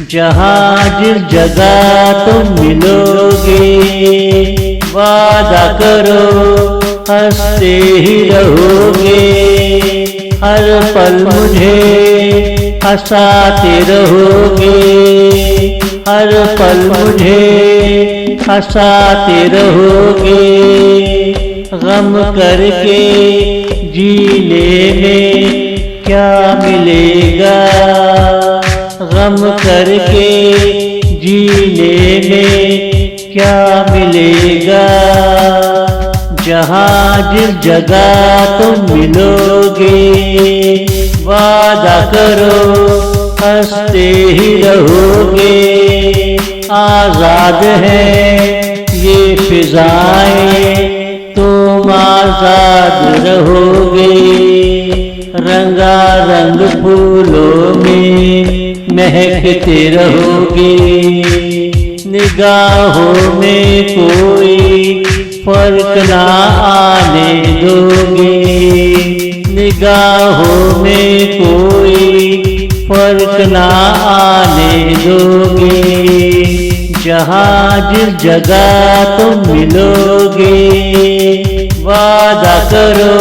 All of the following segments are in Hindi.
जहाँ जिस जगह तुम मिलोगे, वादा करो हंसते ही रहोगे। हर पल मुझे हंसाते रहोगे, हर पल मुझे हंसाते रहोगे। गम करके जीने में क्या मिलेगा, गम करके जीने में क्या मिलेगा। जहाँ जिस जगह तुम मिलोगे, वादा करो हंसते ही रहोगे। आजाद है ये फिजाएं, तुम आजाद रहोगे। रंगारंग फूलों में महकते रहोगे। निगाहों में कोई फर्क ना आने दोगे, निगाहों में कोई फर्क ना आने दोगे। जहाँ जिस जगह तुम मिलोगे, वादा करो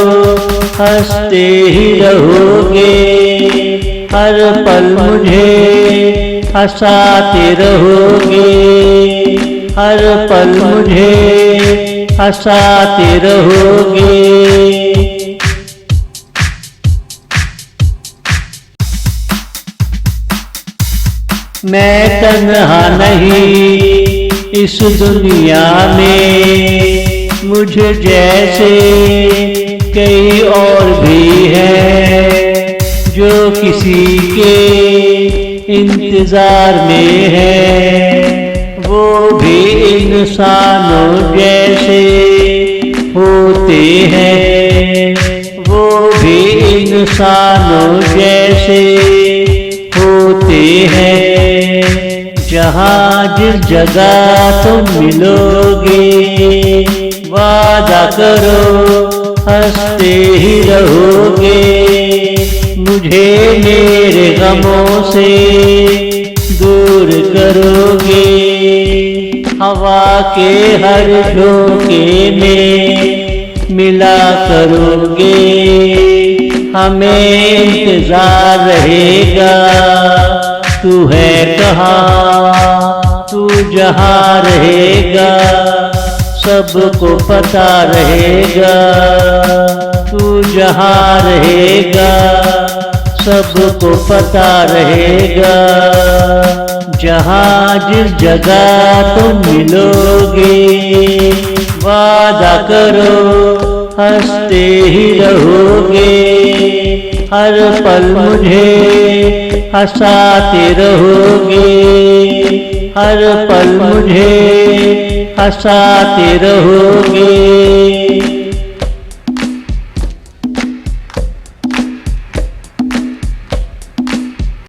हंसते ही रहोगे। हर पल मुझे हंसाते रहोगे, हर पल मुझे हंसाते रहोगे। मैं तन्हा नहीं इस दुनिया में, मुझे जैसे कई और भी हैं जो किसी के इंतजार में है। वो भी इंसानों जैसे होते हैं, वो भी इंसानों जैसे होते हैं। जहाँ जिस जगह तुम मिलोगे, वादा करो हंसते ही रहोगे। मुझे मेरे गमों से दूर करोगे। हवा के हर झोंके में मिला करोगे। हमें इंतजार रहेगा, तू है कहाँ, तू जहाँ रहेगा सबको पता रहेगा। तू जहाँ रहेगा सबको पता रहेगा। जहाँ जिस जगह तुम मिलोगे, वादा करो हंसते ही रहोगे। हर पल मुझे हंसाते रहोगे, हर पल मुझे हंसाते रहोगे।